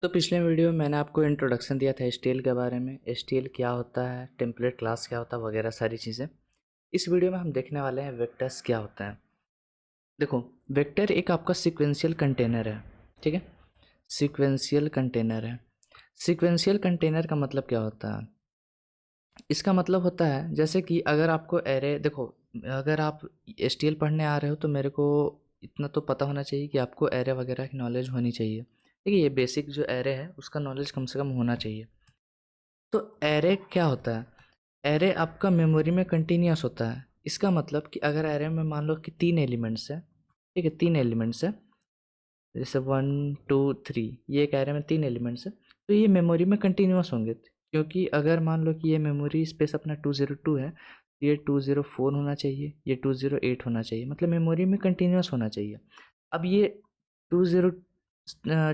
तो पिछले वीडियो में मैंने आपको इंट्रोडक्शन दिया था एचटीएल के बारे में। एचटीएल क्या होता है, टेम्पलेट क्लास क्या होता है, वगैरह सारी चीज़ें। इस वीडियो में हम देखने वाले हैं वेक्टर्स क्या होता है। देखो, वेक्टर एक आपका सीक्वेंशियल कंटेनर है, ठीक है। सीक्वेंशियल कंटेनर है। सीक्वेंशियल कंटेनर का मतलब क्या होता है? इसका मतलब होता है जैसे कि अगर आपको एरे, देखो, अगर आप एचटीएल पढ़ने आ रहे हो तो मेरे को इतना तो पता होना चाहिए कि आपको एरे वगैरह की नॉलेज होनी चाहिए। ठीक है, ये बेसिक जो एरे है उसका नॉलेज कम से कम होना चाहिए। तो एरे क्या होता है? एरे आपका मेमोरी में कंटिन्यूस होता है। इसका मतलब कि अगर एरे में मान लो कि 3 एलिमेंट्स है, ठीक है, 3 एलिमेंट्स है, जैसे 1 2 3, ये एक एरे में 3 एलिमेंट्स है, तो ये मेमोरी में कंटिन्यूस होंगे। क्योंकि अगर मान लो कि ये मेमोरी स्पेस अपना 202 है, तो ये 204 होना चाहिए, ये 208 होना चाहिए, मतलब मेमोरी में कंटिन्यूस होना चाहिए। अब ये 20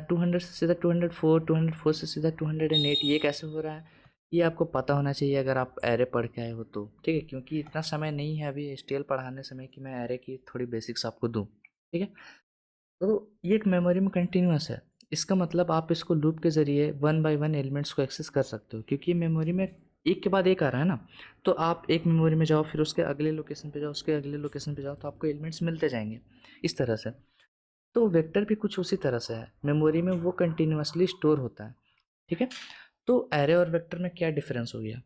200 से सीधा 204, 204 से सीधा 208, ये कैसे हो रहा है? ये आपको पता होना चाहिए अगर आप एरे पढ़ के आए हो तो, ठीक है। क्योंकि इतना समय नहीं है अभी एचटीएल पढ़ाने समय कि मैं एरे की थोड़ी बेसिक्स आपको दूँ, ठीक है। तो ये एक मेमोरी में कंटिन्यूस है। इसका मतलब आप इसको लूप के ज़रिए 1 बाय 1 एलिमेंट्स को एक्सेस कर सकते हो, क्योंकि मेमोरी में एक के बाद एक आ रहा है ना। तो आप एक मेमोरी में जाओ, फिर उसके अगले लोकेशन पे जाओ, उसके अगले लोकेशन पे जाओ, तो आपको एलिमेंट्स मिलते जाएंगे इस तरह से। तो वेक्टर भी कुछ उसी तरह से है, मेमोरी में वो कंटिन्यूसली स्टोर होता है, ठीक है। तो एरे और वेक्टर में क्या डिफरेंस हो गया?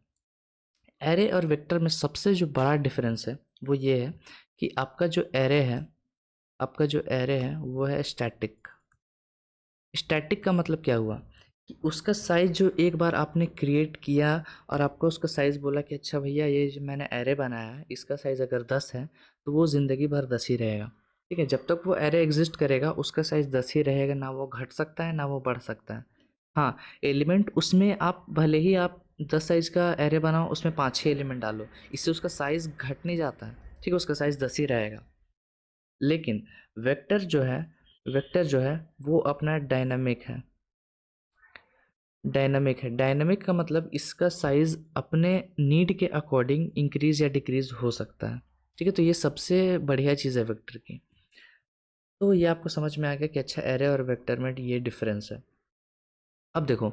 एरे और वेक्टर में सबसे जो बड़ा डिफरेंस है वो ये है कि आपका जो एरे है, वो है स्टैटिक। स्टैटिक का मतलब क्या हुआ कि उसका साइज जो एक बार आपने क्रिएट किया और आपको उसका साइज बोला कि अच्छा भैया, ये जो मैंने एरे बनाया है इसका साइज अगर 10 है तो वो ज़िंदगी भर 10 ही रहेगा, ठीक है। जब तक वो एरे एग्जिस्ट करेगा उसका साइज 10 ही रहेगा, ना वो घट सकता है ना वो बढ़ सकता है। हाँ, एलिमेंट उसमें आप भले ही आप 10 साइज का एरे बनाओ, उसमें 5-6 एलिमेंट डालो, इससे उसका साइज घट नहीं जाता है, ठीक है, उसका साइज 10 ही रहेगा। लेकिन वेक्टर जो है वेक्टर जो है वो अपना डायनामिक है। डायनामिक का मतलब इसका साइज अपने नीड के अकॉर्डिंग इंक्रीज या डिक्रीज हो सकता है, ठीक है। तो ये सबसे बढ़िया चीज़ है वेक्टर की। तो ये आपको समझ में आ गया कि अच्छा, एरे और वेक्टर में ये डिफरेंस है। अब देखो,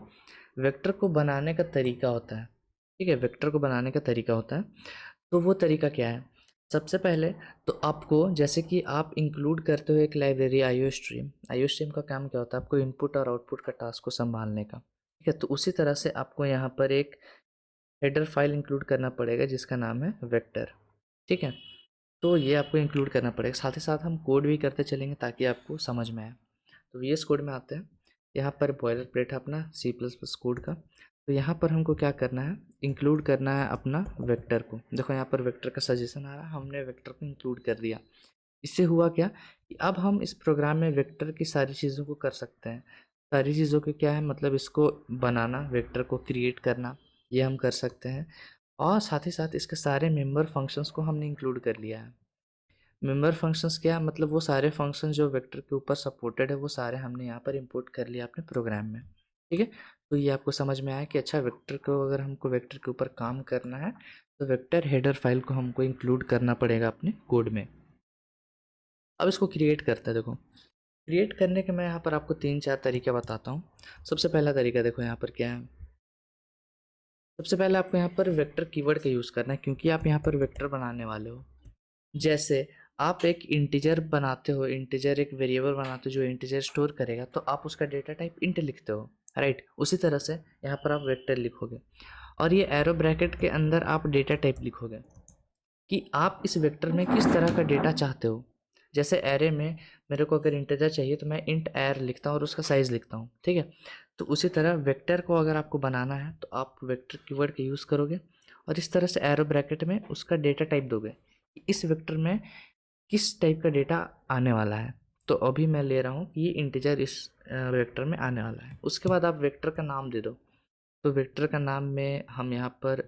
वेक्टर को बनाने का तरीका होता है, ठीक है, वेक्टर को बनाने का तरीका होता है। तो वो तरीका क्या है? सबसे पहले तो आपको, जैसे कि आप इंक्लूड करते हो एक लाइब्रेरी आईओ स्ट्रीम का काम क्या होता है? आपको इनपुट और आउटपुट का टास्क को संभालने का, ठीक है। तो उसी तरह से आपको यहाँ पर एक हेडर फाइल इंक्लूड करना पड़ेगा जिसका नाम है वेक्टर, ठीक है। तो ये आपको इंक्लूड करना पड़ेगा, साथ ही साथ हम कोड भी करते चलेंगे ताकि आपको समझ में आए। तो वीएस कोड में आते हैं। यहाँ पर बॉयलर प्लेट है अपना सी प्लस प्लस कोड का। तो यहाँ पर हमको क्या करना है? इंक्लूड करना है अपना वेक्टर को। देखो यहाँ पर वेक्टर का सजेशन आ रहा है, हमने वेक्टर को इंक्लूड कर दिया। इससे हुआ क्या कि अब हम इस प्रोग्राम में वेक्टर की सारी चीज़ों को कर सकते हैं। सारी चीज़ों के क्या है मतलब, इसको बनाना, वेक्टर को क्रिएट करना, ये हम कर सकते हैं। और साथ ही साथ इसके सारे मेंबर फंक्शंस को हमने इंक्लूड कर लिया है। मेंबर फंक्शंस क्या मतलब, वो सारे फंक्शन जो वेक्टर के ऊपर सपोर्टेड है वो सारे हमने यहाँ पर इंपोर्ट कर लिया अपने प्रोग्राम में, ठीक है। तो ये आपको समझ में आया कि अच्छा, वेक्टर को अगर हमको वेक्टर के ऊपर काम करना है तो वेक्टर हेडर फाइल को हमको इंक्लूड करना पड़ेगा अपने कोड में। अब इसको क्रिएट करते हैं। देखो, क्रिएट करने के मैं यहाँ पर आपको 3-4 तरीके बताता हूँ। सबसे पहला तरीका देखो यहाँ पर क्या है। सबसे पहले आपको यहाँ पर वेक्टर कीवर्ड का यूज़ करना है, क्योंकि आप यहाँ पर वेक्टर बनाने वाले हो। जैसे आप एक इंटीजर बनाते हो, इंटीजर एक वेरिएबल बनाते हो जो इंटीजर स्टोर करेगा, तो आप उसका डेटा टाइप इंट लिखते हो, राइट। उसी तरह से यहाँ पर आप वेक्टर लिखोगे और ये एरो ब्रैकेट के अंदर आप डेटा टाइप लिखोगे कि आप इस वेक्टर में किस तरह का डेटा चाहते हो। जैसे एरे में मेरे को अगर इंटीजर चाहिए तो मैं इंट एर लिखता हूँ और उसका साइज लिखता हूँ, ठीक है। तो उसी तरह वेक्टर को अगर आपको बनाना है तो आप वेक्टर कीवर्ड का यूज़ करोगे और इस तरह से एरो ब्रैकेट में उसका डेटा टाइप दोगे, इस वेक्टर में किस टाइप का डेटा आने वाला है। तो अभी मैं ले रहा हूँ कि ये इंटीजर इस वेक्टर में आने वाला है। उसके बाद आप वेक्टर का नाम दे दो। तो वेक्टर का नाम में हम यहाँ पर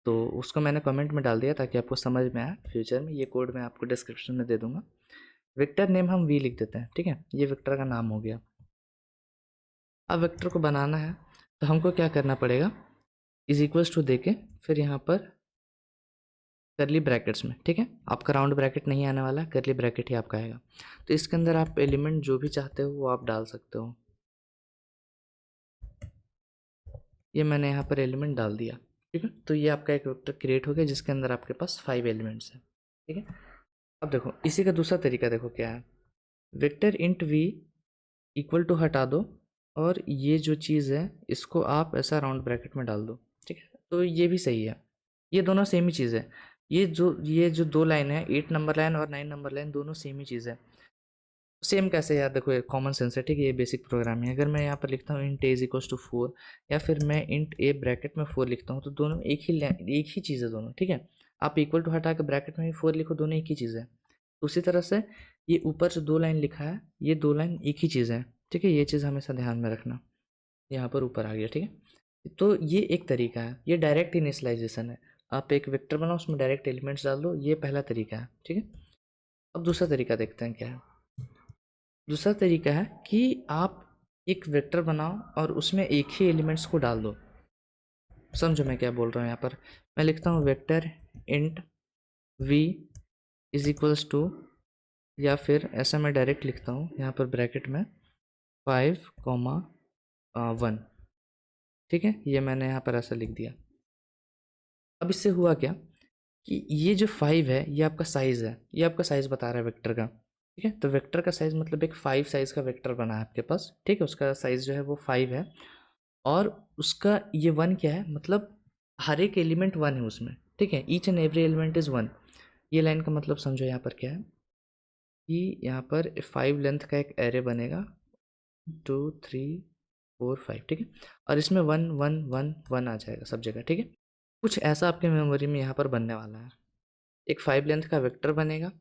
तो उसको मैंने कमेंट में डाल दिया ताकि आपको समझ में आए फ्यूचर में। ये कोड मैं आपको डिस्क्रिप्शन में दे दूंगा। वेक्टर नेम हम वी लिख देते हैं, ठीक है। ये वेक्टर का नाम हो गया। अब वेक्टर को बनाना है तो हमको क्या करना पड़ेगा इज इक्वल्स टू दे के फिर यहाँ पर करली ब्रैकेट्स में, ठीक है, आपका राउंड ब्रैकेट नहीं आने वाला, करली ब्रैकेट ही आपका आएगा। तो इसके अंदर आप एलिमेंट जो भी चाहते हो वो आप डाल सकते हो। ये मैंने यहाँ पर एलिमेंट डाल दिया, ठीक है। तो ये आपका एक वेक्टर क्रिएट हो गया जिसके अंदर आपके पास 5 एलिमेंट्स हैं, ठीक है। अब देखो इसी का दूसरा तरीका देखो क्या है। Vector int V equal to हटा दो और ये जो चीज़ है इसको आप ऐसा राउंड ब्रैकेट में डाल दो, ठीक है। तो ये भी सही है, ये दोनों सेम ही चीज़ है। ये जो दो लाइन है, 8 नंबर लाइन और 9 नंबर लाइन, दोनों सेम ही चीज़ है। सेम कैसे यार, देखो ये कॉमन सेंस है, ठीक है, ये बेसिक प्रोग्राम है। अगर मैं यहाँ पर लिखता हूँ int A is equals to 4 या फिर मैं इंट ए ब्रैकेट में 4 लिखता हूँ तो दोनों एक ही चीज़ है दोनों, ठीक है। आप इक्वल टू हटा के ब्रैकेट में भी 4 लिखो, दोनों एक ही चीज़ है। उसी तरह से ये ऊपर जो 2 लाइन लिखा है ये 2 लाइन एक ही चीज़ है, ठीक है। ये चीज़ हमेशा ध्यान में रखना। यहाँ पर ऊपर आ गया, ठीक है। तो ये एक तरीका है, ये डायरेक्ट इनिशियलाइजेशन है। आप एक वेक्टर बनाओ उसमें डायरेक्ट एलिमेंट्स डाल दो, ये पहला तरीका है, ठीक है। अब दूसरा तरीका देखते हैं क्या है। दूसरा तरीका है कि आप एक वेक्टर बनाओ और उसमें एक ही एलिमेंट्स को डाल दो। समझो मैं क्या बोल रहा हूँ यहाँ पर। मैं लिखता हूँ vector int V is equals to, या फिर ऐसा मैं डायरेक्ट लिखता हूँ यहाँ पर ब्रैकेट में 5, 1, ठीक है। ये मैंने यहाँ पर ऐसा लिख दिया। अब इससे हुआ क्या कि ये जो 5 है ये आपका साइज़ है, ये आपका साइज़ बता रहा है वेक्टर का, ठीक है। तो वेक्टर का साइज़ मतलब एक 5 साइज़ का वेक्टर बना है आपके पास, ठीक है। उसका साइज़ जो है वो 5 है और उसका ये 1 क्या है, मतलब हर एक एलिमेंट 1 है उसमें, ठीक है। Each and every element is 1। ये लाइन का मतलब समझो यहाँ पर क्या है कि यहाँ पर 5 लेंथ का एक एरे बनेगा, 2, 3, 4, 5, ठीक है। और इसमें 1, 1, 1, 1 आ जाएगा सब जगह, ठीक है। कुछ ऐसा आपके मेमोरी में यहाँ पर बनने वाला है। एक 5 लेंथ का वेक्टर बनेगा,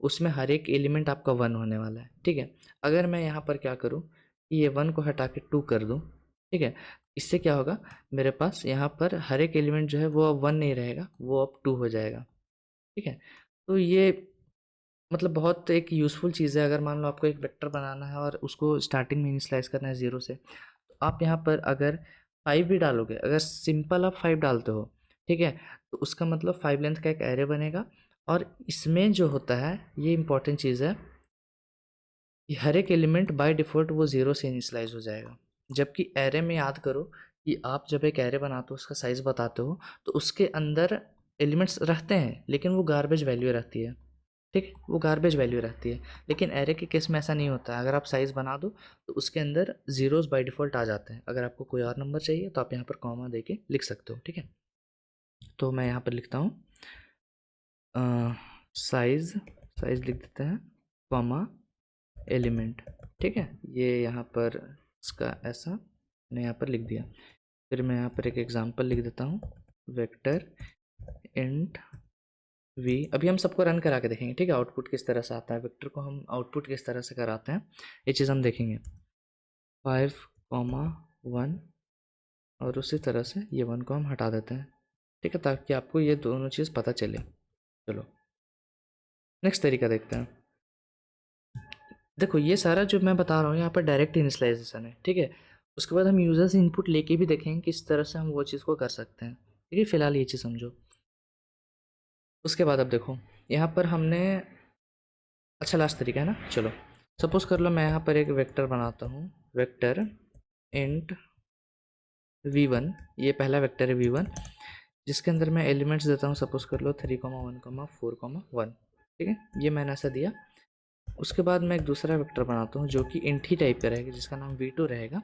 उसमें हर एक एलिमेंट आपका 1 होने वाला है, ठीक है। अगर मैं यहाँ पर क्या करूँ कि ये 1 को हटा के 2 कर दूँ, ठीक है। इससे क्या होगा, मेरे पास यहाँ पर हर एक एलिमेंट जो है वो अब 1 नहीं रहेगा, वो अब 2 हो जाएगा, ठीक है। तो ये मतलब बहुत एक यूज़फुल चीज़ है। अगर मान लो आपको एक वेक्टर बनाना है और उसको स्टार्टिंग में इनिशियलाइज़ करना है 0 से, तो आप यहाँ पर अगर 5 भी डालोगे, अगर सिंपल आप 5 डालते हो, ठीक है, तो उसका मतलब 5 लेंथ का एक एरे बनेगा। और इसमें जो होता है ये इंपॉर्टेंट चीज़ है कि हर एक एलिमेंट बाय डिफ़ॉल्ट वो 0 से इनिशियलाइज़ हो जाएगा। जबकि एरे में याद करो कि आप जब एक एरे बनाते हो उसका साइज़ बताते हो तो उसके अंदर एलिमेंट्स रहते हैं लेकिन वो गार्बेज वैल्यू रहती है, ठीक है, वो गार्बेज वैल्यू रहती है। लेकिन एरे के केस में ऐसा नहीं होता है। अगर आप साइज़ बना दो तो उसके अंदर ज़ीरोज़ बाय डिफ़ॉल्ट आ जाते हैं। अगर आपको कोई और नंबर चाहिए तो आप यहाँ पर कॉमा दे के लिख सकते हो, ठीक है। तो मैं यहाँ पर लिखता हूँ साइज़, साइज़ लिख देते हैं, कॉमा एलिमेंट, ठीक है। ये यहाँ पर इसका ऐसा मैंने यहाँ पर लिख दिया। फिर मैं यहाँ पर एक एग्जांपल लिख देता हूँ, वेक्टर इंट वी। अभी हम सबको रन करा के देखेंगे, ठीक है, आउटपुट किस तरह से आता है, वेक्टर को हम आउटपुट किस तरह से कराते हैं, ये चीज़ हम देखेंगे। 5, 1 और उसी तरह से ये 1 को हम हटा देते हैं, ठीक है, ताकि आपको ये दोनों चीज़ पता चले। चलो नेक्स्ट तरीका देखते हैं। देखो ये सारा जो मैं बता रहा हूँ यहाँ पर डायरेक्ट इनिशियलाइजेशन है, ठीक है। उसके बाद हम यूज़र से इनपुट लेके भी देखेंगे किस तरह से हम वो चीज़ को कर सकते हैं, ठीक है। फिलहाल ये चीज़ समझो। उसके बाद अब देखो यहाँ पर हमने, अच्छा लास्ट तरीका है ना, चलो सपोज कर लो मैं यहाँ पर एक वेक्टर बनाता हूँ, वेक्टर इंट v1, ये पहला वेक्टर है v1 जिसके अंदर मैं एलिमेंट्स देता हूँ, सपोज कर लो 3, 1, 4, 1, ठीक है। ये मैंने ऐसा दिया। उसके बाद मैं एक दूसरा वेक्टर बनाता हूँ जो कि इंट ही टाइप का रहेगा जिसका नाम v2 रहेगा।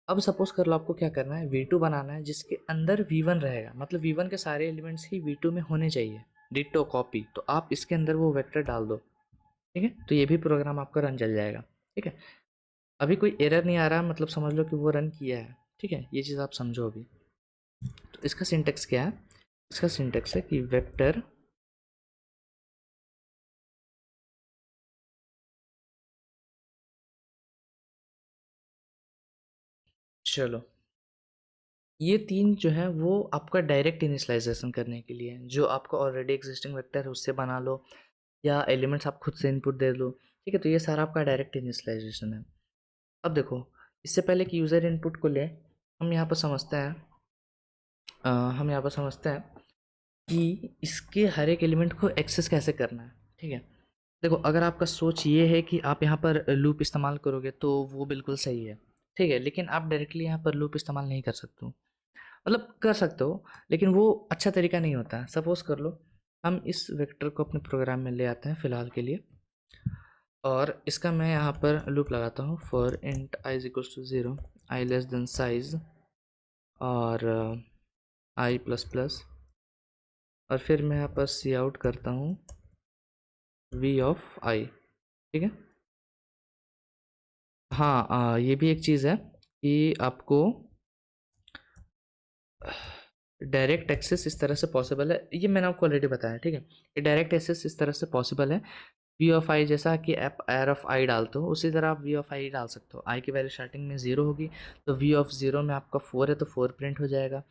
अब सपोज कर लो आपको क्या करना है, v2 बनाना है जिसके अंदर v1 रहेगा, मतलब v1 के सारे एलिमेंट्स ही v2 में होने चाहिए, डिट्टो कॉपी। तो आप इसके अंदर वो वेक्टर डाल दो, ठीक है। तो ये भी प्रोग्राम आपका रन चल जाएगा, ठीक है। अभी कोई एरर नहीं आ रहा, मतलब समझ लो कि वो रन किया है, ठीक है। ये चीज़ आप समझो अभी। तो इसका सिंटेक्स क्या है, इसका सिंटेक्स है कि वेक्टर चलो ये 3 जो है वो आपका डायरेक्ट इनिशियलाइजेशन करने के लिए है। जो आपका ऑलरेडी एग्जिस्टिंग वेक्टर है उससे बना लो या एलिमेंट्स आप खुद से इनपुट दे लो, ठीक है। तो ये सारा आपका डायरेक्ट इनिशियलाइजेशन है। अब देखो इससे पहले कि यूज़र इनपुट को ले, हम यहाँ पर समझते हैं हम यहाँ पर समझते हैं कि इसके हर एक एलिमेंट को एक्सेस कैसे करना है। ठीक है, देखो अगर आपका सोच ये है कि आप यहाँ पर लूप इस्तेमाल करोगे तो वो बिल्कुल सही है। ठीक है, लेकिन आप डायरेक्टली यहाँ पर लूप इस्तेमाल नहीं कर सकते हो। मतलब कर सकते हो, लेकिन वो अच्छा तरीका नहीं होता है। सपोज कर लो हम इस वेक्टर को अपने प्रोग्राम में ले आते हैं फ़िलहाल के लिए, और इसका मैं यहाँ पर लूप लगाता हूँ for int I is equals to 0, I less than size और आई प्लस प्लस, और फिर मैं यहाँ पर सी आउट करता हूँ वी ऑफ आई। ठीक है, हाँ ये भी एक चीज़ है कि आपको डायरेक्ट एक्सेस इस तरह से पॉसिबल है, ये मैंने आपको ऑलरेडी बताया। ठीक है, ये डायरेक्ट एक्सेस इस तरह से पॉसिबल है। वी ऑफ आई जैसा कि आप आर ऑफ आई डालते हो उसी तरह आप वी ऑफ आई डाल सकते हो। आई की वैल्यू स्टार्टिंग में 0 होगी, तो वी ऑफ 0 में आपका 4 है तो 4 प्रिंट हो जाएगा।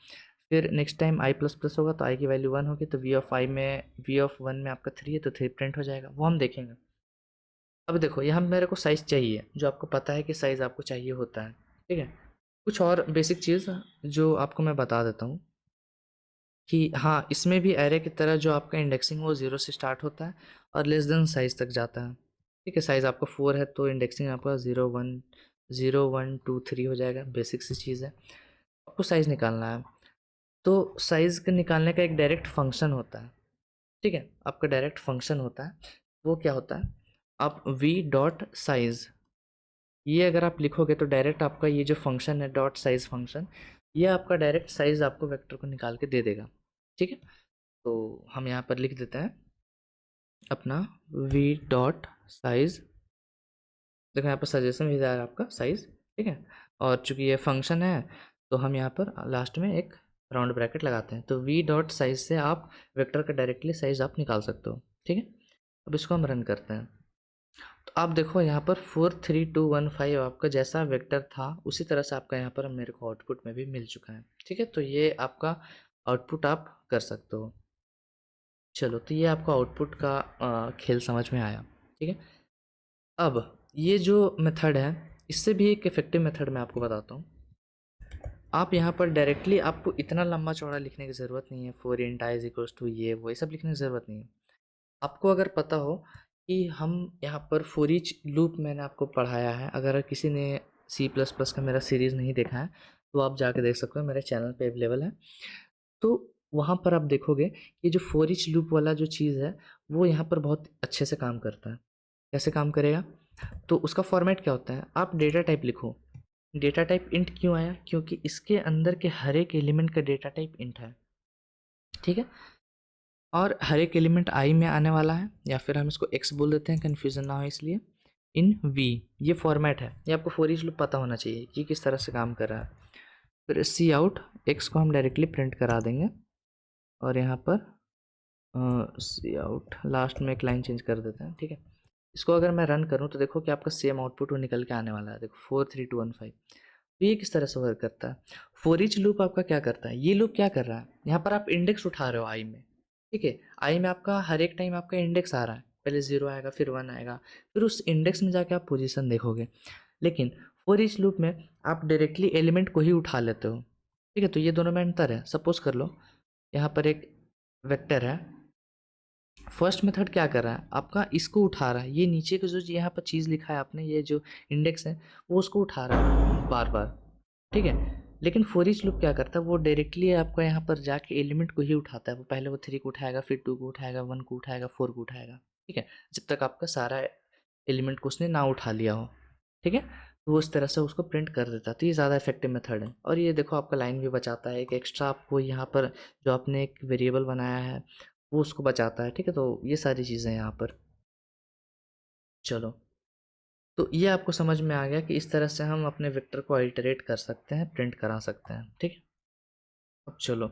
फिर next time I plus plus होगा तो आई की वैल्यू 1 होगी, तो वी ऑफ आई में वी ऑफ 1 में आपका 3 है तो 3 प्रिंट हो जाएगा। वो हम देखेंगे। अब देखो यहाँ मेरे को साइज़ चाहिए, जो आपको पता है कि साइज़ आपको चाहिए होता है। ठीक है, कुछ और बेसिक चीज़ जो आपको मैं बता देता हूँ कि हाँ, इसमें भी एरे की तरह जो आपका इंडेक्सिंग वो 0 से स्टार्ट होता है और लेस देन साइज़ तक जाता है। ठीक है, साइज़ आपका 4 है तो इंडेक्सिंग आपका 0 1 2 3 हो जाएगा। बेसिक सी चीज़ है, आपको साइज़ निकालना है। तो साइज़ के निकालने का एक डायरेक्ट फंक्शन होता है। ठीक है, आपका डायरेक्ट फंक्शन होता है। वो क्या होता है, आप वी डॉट साइज़, ये अगर आप लिखोगे तो डायरेक्ट आपका ये जो फंक्शन है डॉट साइज़ फंक्शन, ये आपका डायरेक्ट साइज़ आपको वेक्टर को निकाल के दे देगा। ठीक है, तो हम यहाँ पर लिख देते हैं अपना वी डॉट साइज़। देखो यहाँ पर सजेशन भी जा रहा है आपका साइज़। ठीक है, और चूंकि ये फंक्शन है तो हम यहाँ पर लास्ट में एक राउंड ब्रैकेट लगाते हैं, तो वी डॉट साइज़ से आप वेक्टर का डायरेक्टली साइज़ आप निकाल सकते हो। ठीक है, अब इसको हम रन करते हैं तो आप देखो यहाँ पर 43215 आपका जैसा वेक्टर था उसी तरह से आपका यहाँ पर मेरे को आउटपुट में भी मिल चुका है। ठीक है, तो ये आपका आउटपुट आप कर सकते हो। चलो, तो ये आपको आउटपुट का खेल समझ में आया। ठीक है, अब ये जो मेथड है इससे भी एक इफ़ेक्टिव मेथड मैं आपको बताता हूँ। आप यहाँ पर डायरेक्टली आपको इतना लंबा चौड़ा लिखने की ज़रूरत नहीं है, for int I is equals to ये सब लिखने की ज़रूरत नहीं है। आपको अगर पता हो कि हम यहाँ पर फॉर ईच लूप मैंने आपको पढ़ाया है, अगर किसी ने सी प्लस प्लस का मेरा सीरीज़ नहीं देखा है तो आप जाके देख सकते हो, मेरे चैनल पे अवेलेबल है। तो वहाँ पर आप देखोगे ये जो फॉर ईच लूप वाला जो चीज़ है वो यहाँ पर बहुत अच्छे से काम करता है। कैसे काम करेगा, तो उसका फॉर्मेट क्या होता है, आप डेटा टाइप लिखो। डेटा टाइप इंट क्यों आया, क्योंकि इसके अंदर के हर एक एलिमेंट का डेटा टाइप इंट है। ठीक है, और हर एक एलिमेंट आई में आने वाला है, या फिर हम इसको एक्स बोल देते हैं कन्फ्यूज़न ना हो इसलिए। इन वी, ये फॉर्मेट है, ये आपको फॉर ईच लूप पता होना चाहिए कि किस तरह से काम कर रहा है। फिर सी आउट एक्स को हम डायरेक्टली प्रिंट करा देंगे, और यहाँ पर सी आउट लास्ट में एक लाइन चेंज कर देते हैं। ठीक है, इसको अगर मैं रन करूँ तो देखो कि आपका सेम आउटपुट वो निकल के आने वाला है। देखो 43215, तो ये किस तरह से वर्क करता है। फॉर ईच लूप आपका क्या करता है, ये लूप क्या कर रहा है, यहाँ पर आप इंडेक्स उठा रहे हो आई में। ठीक है, आई में आपका हर एक टाइम आपका इंडेक्स आ रहा है, पहले 0 आएगा फिर 1 आएगा, फिर उस इंडेक्स में जाके आप पोजीशन देखोगे। लेकिन फॉर ईच लूप में आप डायरेक्टली एलिमेंट को ही उठा लेते हो। ठीक है, तो ये दोनों में अंतर है। सपोज कर लो यहाँ पर एक वेक्टर है, फर्स्ट मेथड क्या कर रहा है, आपका इसको उठा रहा है, ये नीचे का जो यहाँ पर चीज़ लिखा है आपने, ये जो इंडेक्स है वो उसको उठा रहा है बार बार। ठीक है, लेकिन फॉर ईच लूप क्या करता है, वो डायरेक्टली आपका यहाँ पर जाके एलिमेंट को ही उठाता है। वो पहले वो 3 को उठाएगा, फिर 2 को उठाएगा, 1 को उठाएगा, 4 को उठाएगा। ठीक है, जब तक आपका सारा एलिमेंट को उसने ना उठा लिया हो। ठीक है, तो वो उस तरह से उसको प्रिंट कर देता है। तो ये ज़्यादा इफेक्टिव मेथड है, और ये देखो आपका लाइन भी बचाता है। एक एक्स्ट्रा आपको यहाँ पर जो आपने एक वेरिएबल बनाया है वो उसको बचाता है। ठीक है, तो ये सारी चीज़ें हैं यहाँ पर। चलो, तो ये आपको समझ में आ गया कि इस तरह से हम अपने वेक्टर को अल्टरेट कर सकते हैं, प्रिंट करा सकते हैं। ठीक है, अब चलो,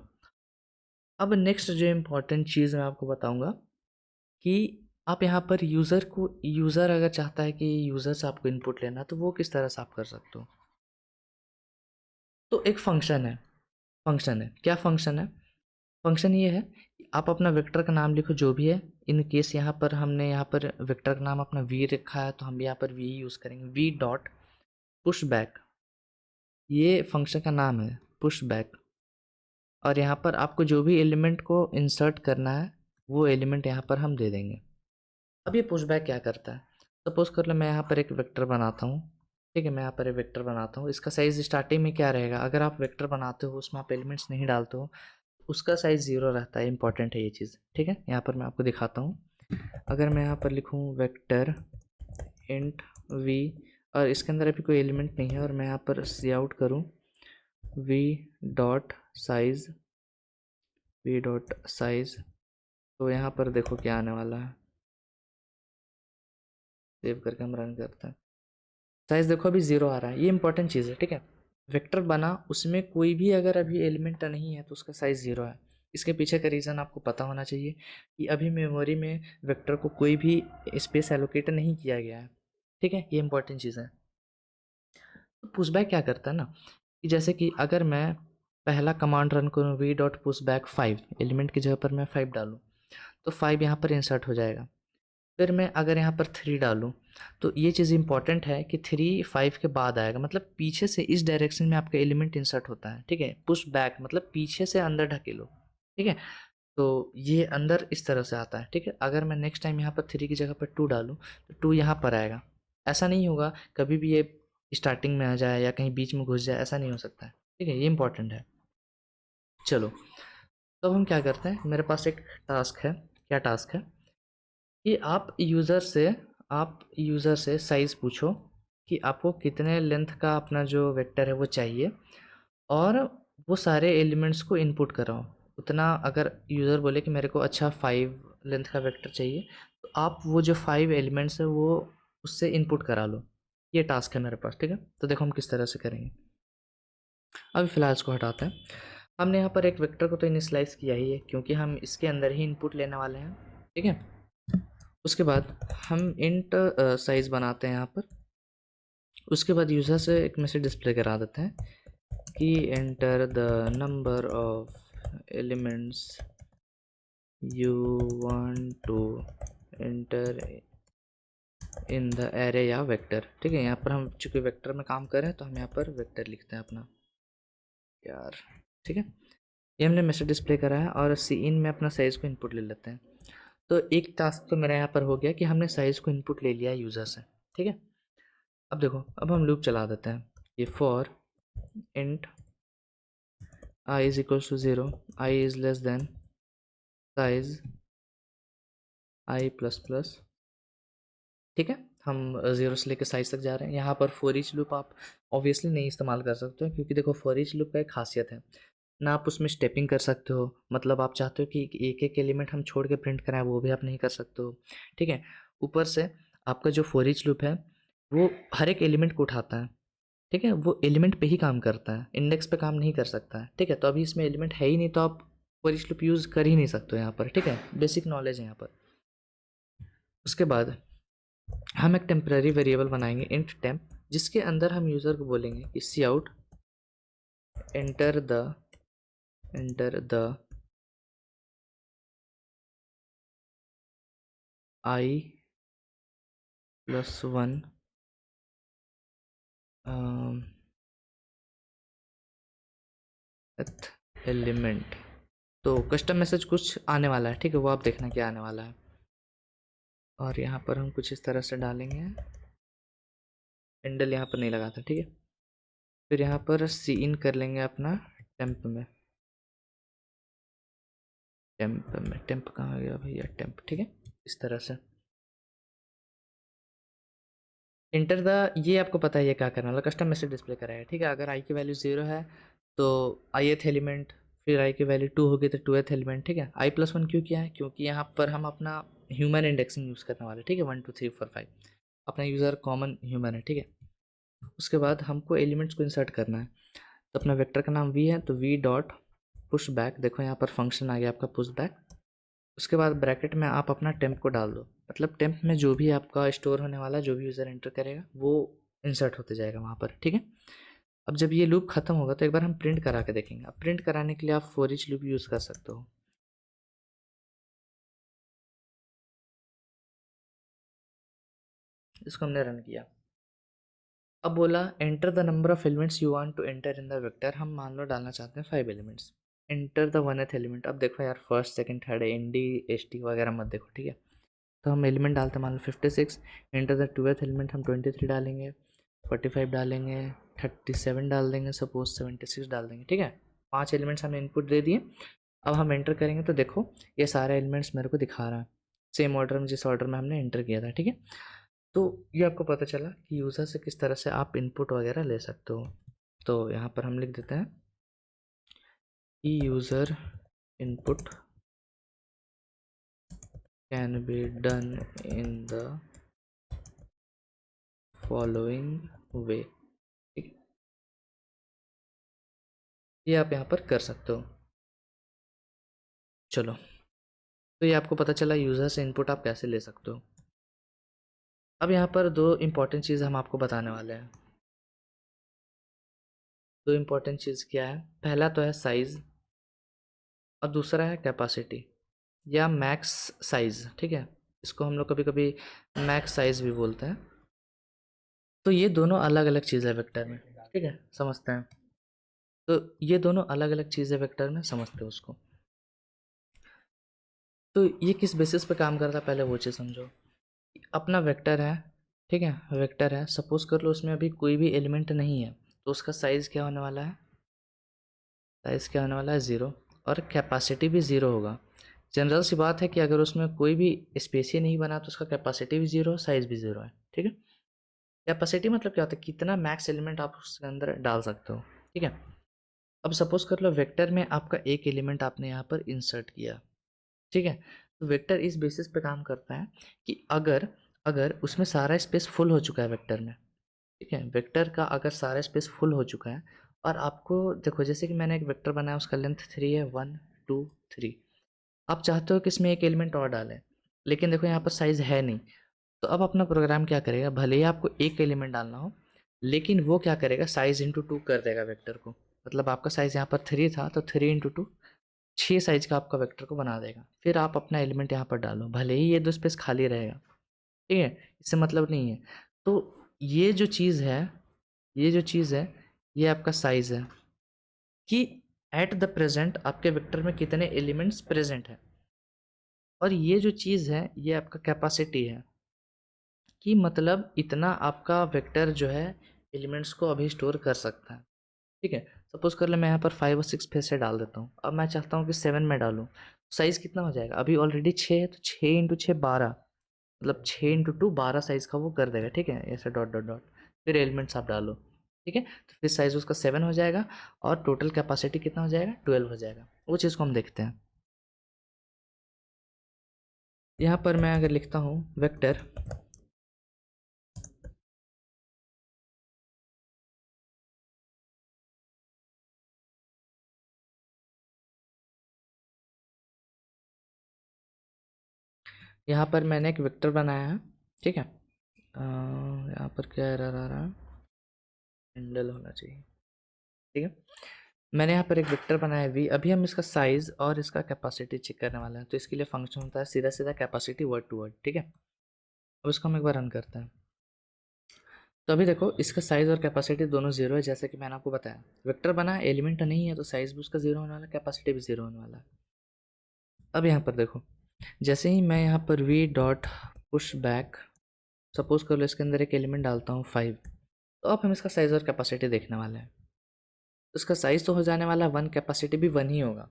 अब नेक्स्ट जो इम्पोर्टेंट चीज़ मैं आपको बताऊंगा कि आप यहाँ पर यूज़र अगर चाहता है कि यूज़र से आपको इनपुट लेना, तो वो किस तरह से आप कर सकते हो। तो एक फंक्शन है, क्या फंक्शन है, फंक्शन ये है कि आप अपना वेक्टर का नाम लिखो जो भी है। इन केस यहाँ पर हमने यहाँ पर वेक्टर का नाम अपना वी रखा है तो हम भी यहाँ पर वी यूज़ करेंगे। वी डॉट पुश बैक, ये फंक्शन का नाम है, पुश बैक। और यहाँ पर आपको जो भी एलिमेंट को इंसर्ट करना है वो एलिमेंट यहाँ पर हम दे देंगे। अब ये पुशबैक क्या करता है, सपोज कर लो मैं यहाँ पर एक वेक्टर बनाता हूँ। ठीक है, मैं यहाँ पर एक वेक्टर बनाता हूँ। इसका साइज स्टार्टिंग में क्या रहेगा, अगर आप वेक्टर बनाते हो उसमें आप एलिमेंट्स नहीं डालते हो, उसका साइज 0 रहता है। इंपॉर्टेंट है ये चीज़। ठीक है, यहाँ पर मैं आपको दिखाता हूँ। अगर मैं यहाँ पर लिखूँ वेक्टर इंट वी और इसके अंदर अभी कोई एलिमेंट नहीं है और मैं यहाँ पर सी आउट करूँ V dot size, V dot size, तो यहाँ पर देखो क्या आने वाला है। सेव करके हम रन करते हैं। साइज देखो अभी 0 आ रहा है। ये इंपॉर्टेंट चीज़ है। ठीक है, वेक्टर बना उसमें कोई भी अगर अभी एलिमेंट नहीं है तो उसका साइज 0 है। इसके पीछे का रीज़न आपको पता होना चाहिए कि अभी मेमोरी में वेक्टर को कोई भी स्पेस एलोकेट नहीं किया गया है। ठीक है, ये इंपॉर्टेंट चीज़ है। तो पुशबैक क्या करता है ना, कि जैसे कि अगर मैं पहला कमांड रन करूँ वी डॉट पुशबैक 5, एलिमेंट की जगह पर मैं 5 डालूँ तो 5 यहाँ पर इंसर्ट हो जाएगा। फिर मैं अगर यहाँ पर 3 डालूँ तो ये चीज़ इंपॉर्टेंट है कि 3 5 के बाद आएगा, मतलब पीछे से इस डायरेक्शन में आपका एलिमेंट इंसर्ट होता है। ठीक है, पुश बैक मतलब पीछे से अंदर ढकेलो। ठीक है, तो ये अंदर इस तरह से आता है। ठीक है, अगर मैं नेक्स्ट टाइम यहाँ पर 3 की जगह पर 2 डालूँ तो 2 यहाँ पर आएगा। ऐसा नहीं होगा कभी भी ये स्टार्टिंग में आ जाए या कहीं बीच में घुस जाए, ऐसा नहीं हो सकता है। ठीक है, ये इंपॉर्टेंट है। चलो, तो हम क्या करते हैं, मेरे पास एक टास्क है। क्या टास्क है कि आप यूज़र से साइज़ पूछो कि आपको कितने लेंथ का अपना जो वेक्टर है वो चाहिए, और वो सारे एलिमेंट्स को इनपुट कराओ। उतना अगर यूज़र बोले कि मेरे को अच्छा 5 लेंथ का वेक्टर चाहिए, तो आप वो जो 5 एलिमेंट्स है वो उससे इनपुट करा लो। ये टास्क है मेरे पास। ठीक है, तो देखो हम किस तरह से करेंगे। अभी फ़िलहाल इसको हटाते हैं। हमने यहाँ पर एक वेक्टर को तो इनिशियलाइज़ किया ही है क्योंकि हम इसके अंदर ही इनपुट लेने वाले हैं। ठीक है, उसके बाद हम इंट साइज़ बनाते हैं यहाँ पर। उसके बाद यूज़र से एक मैसेज डिस्प्ले करा देते हैं कि enter the number of elements you want to enter in the array या वेक्टर। ठीक है, यहाँ पर हम चूँकि वेक्टर में काम कर रहे हैं तो हम यहाँ पर वेक्टर लिखते हैं अपना यार। ठीक है, ये हमने मैसेज डिस्प्ले करा है और सी इन में अपना साइज़ को इनपुट ले लेते हैं। तो एक टास्क तो मेरा यहाँ पर हो गया कि हमने साइज़ को इनपुट ले लिया यूज़र से। ठीक है, अब देखो, अब हम लूप चला देते हैं। ये for int I is equals to 0, I is less than size I plus plus. ठीक है, हम 0 से लेकर साइज तक जा रहे हैं। यहाँ पर फॉर ईच लूप आप ऑब्वियसली नहीं इस्तेमाल कर सकते हो क्योंकि देखो फॉर ईच लूप का एक खासियत है ना, आप उसमें स्टेपिंग कर सकते हो। मतलब आप चाहते हो कि एक एक एलिमेंट हम छोड़ के प्रिंट कराएं, वो भी आप नहीं कर सकते हो। ठीक है, ऊपर से आपका जो फॉर ईच लूप है वो हर एक एलिमेंट को उठाता है। ठीक है, वो एलिमेंट पे ही काम करता है, इंडेक्स पे काम नहीं कर सकता है। ठीक है, तो अभी इसमें एलिमेंट है ही नहीं तो आप फॉर ईच लूप यूज़ कर ही नहीं सकते हो यहाँ पर। ठीक है, बेसिक नॉलेज है यहाँ पर। उसके बाद हम एक टेम्पररी वेरिएबल बनाएंगे इंट टेम्प, जिसके अंदर हम यूज़र को बोलेंगे कि C out enter the I plus 1 element. तो कस्टम मैसेज कुछ आने वाला है। ठीक है, वो आप देखना क्या आने वाला है। और यहाँ पर हम कुछ इस तरह से डालेंगे, हैंडल यहाँ पर नहीं लगाता। ठीक है, फिर यहाँ पर सी इन कर लेंगे अपना टेम्प में। टेम्प कहाँ गया भैया, टेम्प। ठीक है, इस तरह से इंटर द, ये आपको पता है ये क्या करना वाला, कस्टम मैसेज डिस्प्ले कराएगा। ठीक है, अगर आई की वैल्यू 0 है तो आई एथ एलिमेंट, फिर आई की वैल्यू 2 होगी तो 2th एलिमेंट। ठीक है, आई प्लस 1 क्यों किया है, क्योंकि यहाँ पर हम अपना ह्यूमन इंडेक्सिंग यूज़ करने वाले। ठीक है, 1 2 3 4 5 अपना यूज़र कॉमन ह्यूमन है। ठीक है, उसके बाद हमको एलिमेंट्स को इंसर्ट करना है। तो अपना वेक्टर का नाम वी है तो वी डॉट पुश बैक, देखो यहाँ पर फंक्शन आ गया आपका पुश बैक। उसके बाद ब्रैकेट में आप अपना टेम्प को डाल दो, मतलब टेम्प में जो भी आपका स्टोर होने वाला है, जो भी यूज़र एंटर करेगा वो इंसर्ट होते जाएगा वहाँ पर। ठीक है, अब जब ये लूप खत्म होगा तो एक बार हम प्रिंट करा के देखेंगे। अब प्रिंट कराने के लिए आप फॉर ईच लूप यूज़ कर सकते हो। इसको हमने रन किया। अब बोला enter the number of elements you want to enter in the vector. हम मान लो डालना चाहते हैं 5 elements. Enter the oneth element. अब देखो यार, फर्स्ट सेकंड थर्ड है, ND ST वगैरह मत देखो, ठीक है। तो हम एलिमेंट डालते हैं, मान लो 56। एंटर द ट्वेल्थ एलिमेंट हम 23 डालेंगे, 45 डालेंगे, 37 डाल देंगे, सपोज 76 डाल देंगे, ठीक है। 5 एलिमेंट्स हमने इनपुट दे दिए। अब हम एंटर करेंगे तो देखो ये सारे एलिमेंट्स मेरे को दिखा रहा है सेम ऑर्डर में जिस ऑर्डर में हमने एंटर किया था, ठीक है। तो ये आपको पता चला कि यूज़र से किस तरह से आप इनपुट वगैरह ले सकते हो। तो यहाँ पर हम लिख देते हैं कि user input can be done in the following वे, ठीक है। ये आप यहाँ पर कर सकते हो। चलो, तो ये आपको पता चला यूज़र से इनपुट आप कैसे ले सकते हो। अब यहाँ पर दो इम्पॉर्टेंट चीज़ हम आपको बताने वाले हैं। दो इम्पॉर्टेंट चीज़ क्या है? पहला तो है साइज़ और दूसरा है कैपेसिटी या मैक्स साइज़, ठीक है। इसको हम लोग कभी कभी मैक्स साइज़ भी बोलते हैं। तो ये दोनों अलग अलग चीज़ है वेक्टर में, ठीक है, समझते हैं। तो ये दोनों अलग अलग चीज़ है वेक्टर में, समझते हो उसको। तो ये किस बेसिस पे काम करता है पहले वो चीज़ समझो। अपना वेक्टर है, ठीक है, वेक्टर है, सपोज कर लो उसमें अभी कोई भी एलिमेंट नहीं है, तो उसका साइज़ क्या होने वाला है? साइज़ क्या होने वाला है? 0। और कैपेसिटी भी 0 होगा। जनरल सी बात है कि अगर उसमें कोई भी स्पेस ही नहीं बना तो उसका कैपेसिटी भी 0 साइज़ भी 0 है, ठीक है। कैपेसिटी मतलब क्या होता है? कितना मैक्स एलिमेंट आप उसके अंदर डाल सकते हो, ठीक है। अब सपोज कर लो वेक्टर में आपका एक एलिमेंट आपने यहाँ पर इंसर्ट किया, ठीक है। तो वेक्टर इस बेसिस पे काम करता है कि अगर अगर उसमें सारा स्पेस फुल हो चुका है वेक्टर में, ठीक है, वेक्टर का अगर सारा स्पेस फुल हो चुका है और आपको देखो जैसे कि मैंने एक वेक्टर बनाया उसका लेंथ 3 है, 1 2 3। आप चाहते हो कि इसमें एक एलिमेंट और डालें, लेकिन देखो यहाँ पर साइज़ है नहीं। तो अब अपना प्रोग्राम क्या करेगा, भले ही आपको एक एलिमेंट डालना हो लेकिन वो क्या करेगा, साइज़ इंटू 2 कर देगा वेक्टर को। मतलब आपका साइज़ यहाँ पर 3 था तो 3 इंटू 2 6 साइज का आपका वेक्टर को बना देगा। फिर आप अपना एलिमेंट यहाँ पर डालो, भले ही ये 2 स्पेस खाली रहेगा, ठीक है, इससे मतलब नहीं है। तो ये जो चीज़ है, ये जो चीज़ है, ये आपका साइज़ है कि एट द प्रेजेंट आपके वेक्टर में कितने एलिमेंट्स प्रेजेंट हैं। और ये जो चीज़ है ये आपका कैपेसिटी है कि मतलब इतना आपका वेक्टर जो है एलिमेंट्स को अभी स्टोर कर सकता है, ठीक है। सपोज कर ले मैं यहाँ पर 5 और 6 फिर से डाल देता हूँ, अब मैं चाहता हूँ कि 7 में डालूँ। साइज़ कितना हो जाएगा? अभी ऑलरेडी 6 है तो 6 इंटू 6 12, मतलब 6 इंटू 2 12 साइज़ का वो कर देगा, ठीक है, ऐसे डॉट डॉट डॉट। फिर एलिमेंट्स आप डालो, ठीक है, तो फिर साइज़ उसका 7 हो जाएगा और टोटल कैपेसिटी कितना हो जाएगा? 12 हो जाएगा। वो चीज़ को हम देखते हैं। यहाँ पर मैं अगर लिखता हूँ वेक्टर, यहाँ पर मैंने एक वेक्टर बनाया है, ठीक है। यहाँ पर क्या एरर आ रहा है? हैंडल होना चाहिए, ठीक है। मैंने यहाँ पर एक वेक्टर बनाया है v। अभी हम इसका साइज और इसका कैपेसिटी चेक करने वाले हैं, तो इसके लिए फंक्शन होता है सीधा सीधा कैपेसिटी वर्ड टू वर्ड, ठीक है। अब इसको हम एक बार रन करते हैं। तो अभी देखो इसका साइज और कैपेसिटी दोनों जीरो है, जैसे कि मैंने आपको बताया वेक्टर बना एलिमेंट नहीं है तो साइज भी उसका जीरो होने वाला है, कैपेसिटी भी जीरो होने वाला है। अब यहाँ पर देखो जैसे ही मैं यहाँ पर v dot push back, suppose कर लो इसके अंदर एक एलिमेंट डालता हूँ 5, तो अब हम इसका साइज और कैपेसिटी देखने वाले हैं। तो इसका साइज तो हो जाने वाला 1, कैपेसिटी भी 1 ही होगा,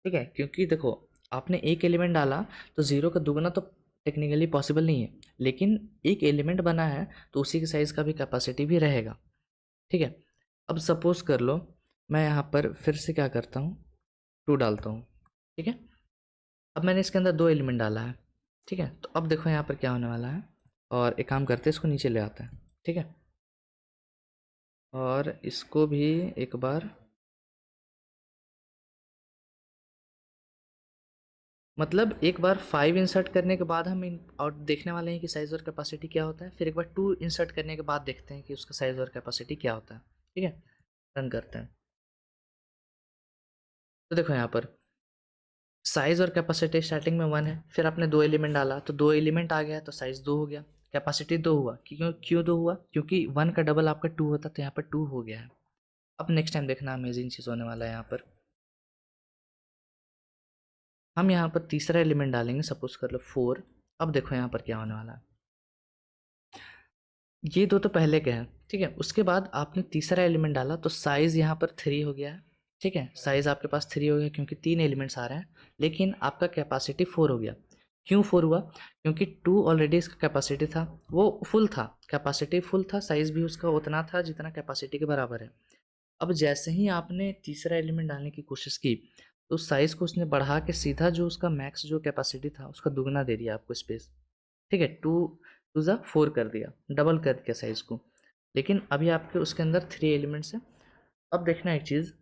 ठीक है, क्योंकि देखो आपने एक एलिमेंट डाला तो ज़ीरो का दुगना तो टेक्निकली पॉसिबल नहीं है, लेकिन एक एलिमेंट बना है तो उसी के साइज़ का भी कैपेसिटी भी रहेगा, ठीक है। अब सपोज कर लो मैं यहाँ पर फिर से क्या करता हूँ, 2 डालता हूँ, ठीक है। अब मैंने इसके अंदर 2 एलिमेंट डाला है, ठीक है। तो अब देखो यहाँ पर क्या होने वाला है, और एक काम करते हैं इसको नीचे ले आते हैं, ठीक है, और इसको भी एक बार, मतलब एक बार 5 इंसर्ट करने के बाद हम इन और देखने वाले हैं कि साइज़ और कैपेसिटी क्या होता है, फिर एक बार 2 इंसर्ट करने के बाद देखते हैं कि उसका साइज़ और कैपेसिटी क्या होता है, ठीक है। रन करते हैं। तो देखो यहाँ पर साइज़ और कैपेसिटी स्टार्टिंग में 1 है, फिर आपने 2 एलिमेंट डाला तो 2 एलिमेंट आ गया तो साइज़ 2 हो गया, कैपेसिटी 2 हुआ। क्यों क्यों 2 हुआ? क्योंकि 1 का डबल आपका 2 होता तो यहाँ पर 2 हो गया है। अब नेक्स्ट टाइम देखना अमेजिंग चीज़ होने वाला है यहाँ पर। हम यहाँ पर तीसरा एलिमेंट डालेंगे, सपोज कर लो 4। अब देखो यहाँ पर क्या होने वाला है, ये दो तो पहले के हैं, ठीक है। उसके बाद आपने तीसरा एलिमेंट डाला तो साइज़ यहाँ पर 3 हो गया है, ठीक है। साइज़ आपके पास 3 हो गया क्योंकि 3 एलिमेंट्स आ रहे हैं, लेकिन आपका कैपेसिटी 4 हो गया। क्यों 4 हुआ? क्योंकि 2 ऑलरेडी इसका कैपेसिटी था, वो फुल था, कैपेसिटी फुल था, साइज़ भी उसका उतना था जितना कैपेसिटी के बराबर है। अब जैसे ही आपने तीसरा एलिमेंट डालने की कोशिश की, तो साइज़ को उसने बढ़ा के सीधा जो उसका मैक्स जो कैपेसिटी था उसका दुगना दे दिया आपको स्पेस, ठीक है। 2 टू ज़ा 4 कर दिया, डबल कर दिया साइज़ को। लेकिन अभी आपके उसके अंदर 3 एलिमेंट्स हैं। अब देखना एक चीज़,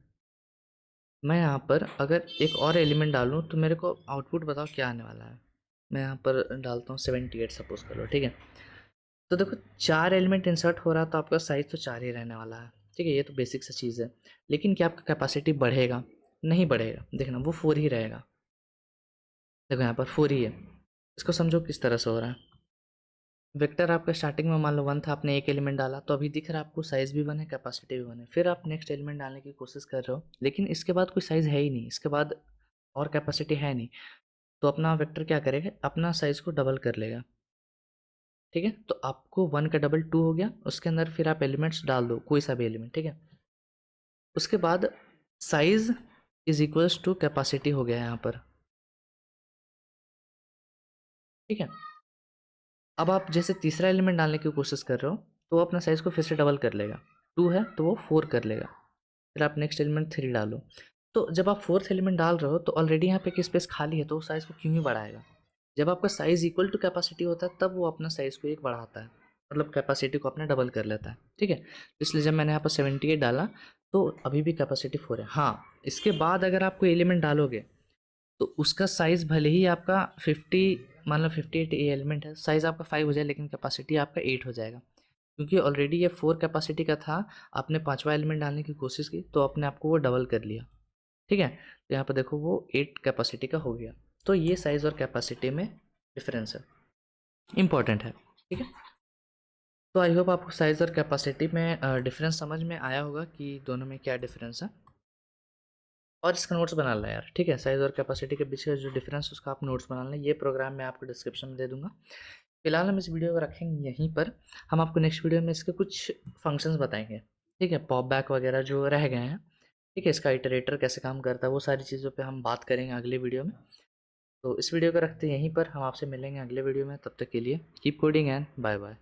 मैं यहाँ पर अगर एक और एलिमेंट डालूँ तो मेरे को आउटपुट बताओ क्या आने वाला है। मैं यहाँ पर डालता हूँ 78 सपोज़ कर लो, ठीक है। तो देखो 4 एलिमेंट इंसर्ट हो रहा है तो आपका साइज़ तो 4 ही रहने वाला है, ठीक है। ये तो बेसिक सा चीज़ है। लेकिन क्या आपका कैपेसिटी बढ़ेगा? नहीं बढ़ेगा, देखना वो 4 ही रहेगा। देखो यहाँ पर 4 ही है। इसको समझो किस तरह से हो रहा है। वेक्टर आपका स्टार्टिंग में मान लो 1 था, आपने एक एलिमेंट डाला तो अभी दिख रहा है आपको साइज़ भी 1 है, कैपेसिटी भी 1 है। फिर आप नेक्स्ट एलिमेंट डालने की कोशिश कर रहे हो, लेकिन इसके बाद कोई साइज़ है ही नहीं, इसके बाद और कैपेसिटी है नहीं। तो अपना वेक्टर क्या करेगा, अपना साइज़ को डबल कर लेगा, ठीक है। तो आपको 1 का डबल 2 हो गया, उसके अंदर फिर आप एलिमेंट्स डाल दो, कोई सा भी एलिमेंट, ठीक है। उसके बाद size is equals to capacity हो गया यहाँ पर, ठीक है। अब आप जैसे तीसरा एलिमेंट डालने की कोशिश कर रहे हो तो वो अपना साइज़ को फिर से डबल कर लेगा, 2 है तो वो 4 कर लेगा। फिर आप नेक्स्ट एलिमेंट 3 डालो। तो जब आप फोर्थ एलिमेंट डाल रहे हो तो ऑलरेडी यहाँ पे एक स्पेस खाली है, तो वो साइज़ को क्यों ही बढ़ाएगा। जब आपका साइज़ इक्वल टू कैपेसिटी होता है तब वो अपना साइज़ को एक बढ़ाता है, मतलब कैपेसिटी को अपना डबल कर लेता है, ठीक है। इसलिए जब मैंने यहाँ पर 78 डाला तो अभी भी कैपेसिटी 4 है। हाँ, इसके बाद अगर आप कोई एलिमेंट डालोगे तो उसका साइज़ भले ही आपका 50, मान लो 58 एलिमेंट है, साइज़ आपका 5 हो जाए लेकिन कैपेसिटी आपका 8 हो जाएगा, क्योंकि ऑलरेडी ये 4 कैपेसिटी का था। आपने पांचवा एलिमेंट डालने की कोशिश की तो अपने आपको वो डबल कर लिया, ठीक है। तो यहाँ पर देखो वो 8 कैपेसिटी का हो गया। तो ये साइज़ और कैपेसिटी में डिफरेंस है, इंपॉर्टेंट है, ठीक है। तो आई होप आपको साइज़ और कैपेसिटी में डिफरेंस समझ में आया होगा कि दोनों में क्या डिफरेंस है। और इसका नोट्स बना लें यार, ठीक है। साइज़ और कैपेसिटी के बीच का जो डिफरेंस है उसका आप नोट्स बना लें। ये प्रोग्राम मैं आपको डिस्क्रिप्शन में दे दूंगा। फिलहाल हम इस वीडियो को रखेंगे यहीं पर। हम आपको नेक्स्ट वीडियो में इसके कुछ फंक्शंस बताएंगे, ठीक है। पॉप बैक वगैरह जो रह गए हैं, ठीक है। इसका इटरेटर कैसे काम करता है वो सारी चीज़ों पे हम बात करेंगे अगले वीडियो में। तो इस वीडियो को रखते हैं यहीं पर, हम आपसे मिलेंगे अगले वीडियो में। तब तक के लिए keep coding and bye bye.